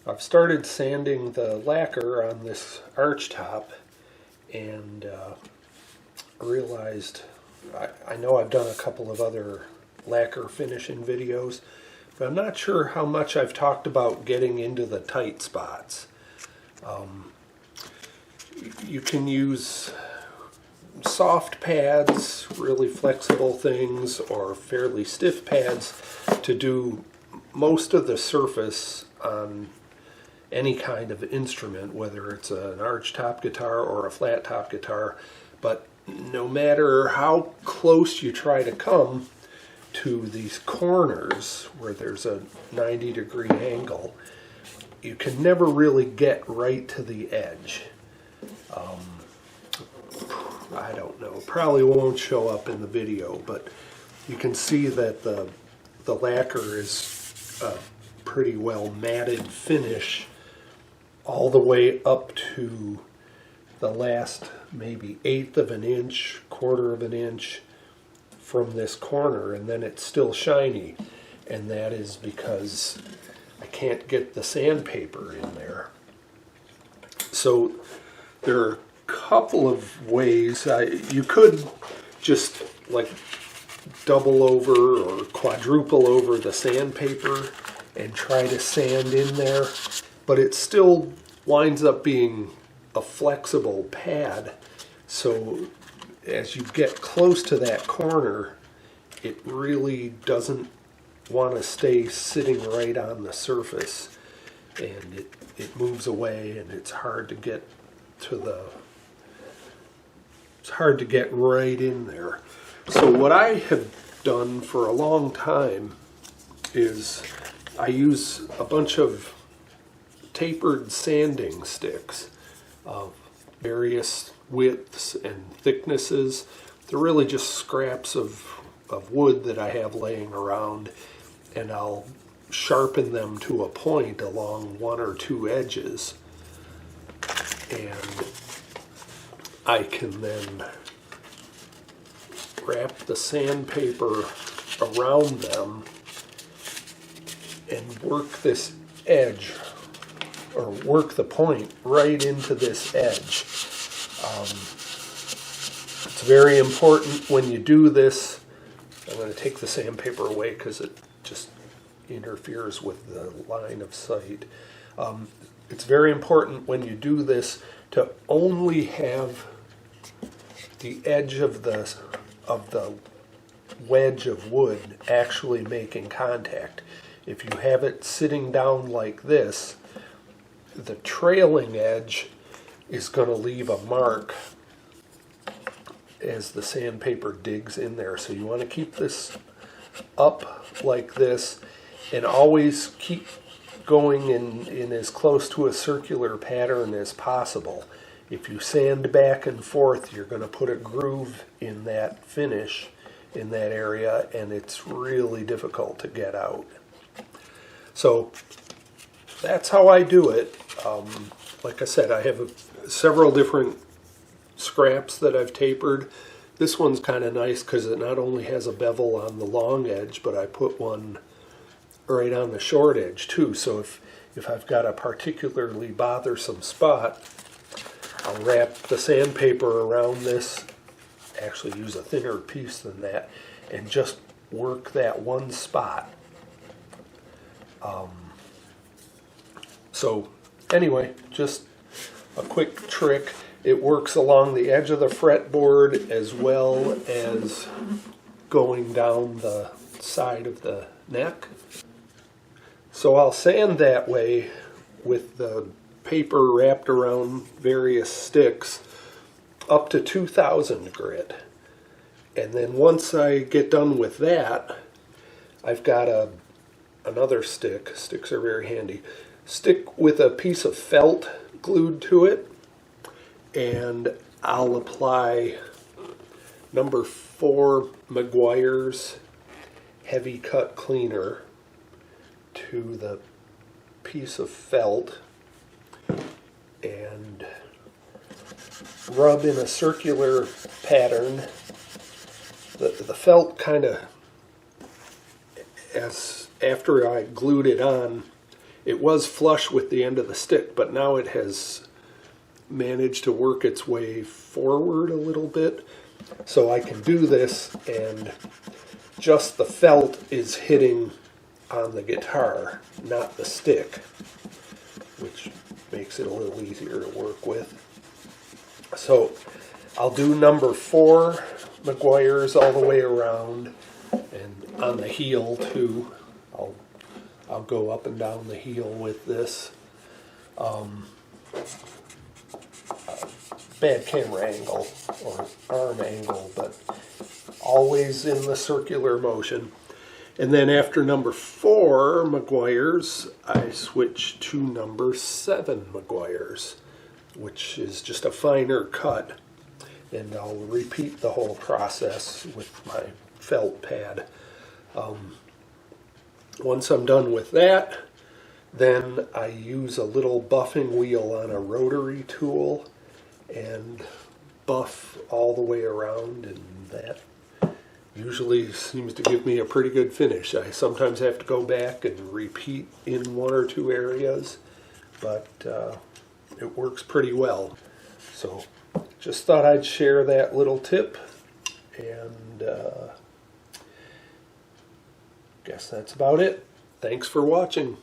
I've started sanding the lacquer on this arch top and realized I know I've done a couple of other lacquer finishing videos, but I'm not sure how much I've talked about getting into the tight spots. You can use soft pads, really flexible things, or fairly stiff pads to do most of the surface on any kind of instrument, whether it's an arch top guitar or a flat top guitar. But no matter how close you try to come to these corners where there's a 90-degree angle, you can never really get right to the edge. I don't know, probably won't show up in the video, but you can see that the lacquer is a pretty well matted finish all the way up to the last maybe 1/8 of an inch, 1/4 of an inch from this corner, and then it's still shiny, and that is because I can't get the sandpaper in there. So there are a couple of ways. You could just like double over or quadruple over the sandpaper and try to sand in there, but it still winds up being a flexible pad. So as you get close to that corner, it really doesn't want to stay sitting right on the surface, and it moves away, and it's hard to get right in there. So what I have done for a long time is I use a bunch of tapered sanding sticks of various widths and thicknesses. They're really just scraps of wood that I have laying around, and I'll sharpen them to a point along one or two edges, and I can then wrap the sandpaper around them and work this edge, or work the point right into this edge. It's very important when you do this. I'm going to take the sandpaper away because it just interferes with the line of sight. It's very important when you do this to only have the edge of the wedge of wood actually making contact. If you have it sitting down like this, the trailing edge is going to leave a mark as the sandpaper digs in there. So you want to keep this up like this and always keep going in as close to a circular pattern as possible. If you sand back and forth, you're going to put a groove in that finish in that area, and it's really difficult to get out. So that's how I do it. Like I said, I have several different scraps that I've tapered. This one's kind of nice because it not only has a bevel on the long edge, but I put one right on the short edge too. So if I've got a particularly bothersome spot, I'll wrap the sandpaper around this, actually use a thinner piece than that, and just work that one spot. So anyway, just a quick trick. It works along the edge of the fretboard as well as going down the side of the neck. So I'll sand that way with the paper wrapped around various sticks up to 2000 grit. And then once I get done with that, I've got another stick. Sticks are very handy. Stick with a piece of felt glued to it, and I'll apply number 4 Meguiar's heavy cut cleaner to the piece of felt and rub in a circular pattern. The felt kind of, after I glued it on, It was flush with the end of the stick, but now it has managed to work its way forward a little bit. So I can do this and just the felt is hitting on the guitar, not the stick, which makes it a little easier to work with. So I'll do number 4 Meguiar's all the way around, and on the heel too. I'll go up and down the heel with this. Bad camera angle or arm angle, but always in the circular motion. And then after number 4 Meguiar's, I switch to number 7 Meguiar's, which is just a finer cut. And I'll repeat the whole process with my felt pad. Once I'm done with that, then I use a little buffing wheel on a rotary tool and buff all the way around, and that usually seems to give me a pretty good finish. I sometimes have to go back and repeat in 1 or 2 areas, but it works pretty well. So just thought I'd share that little tip, and guess that's about it. Thanks for watching.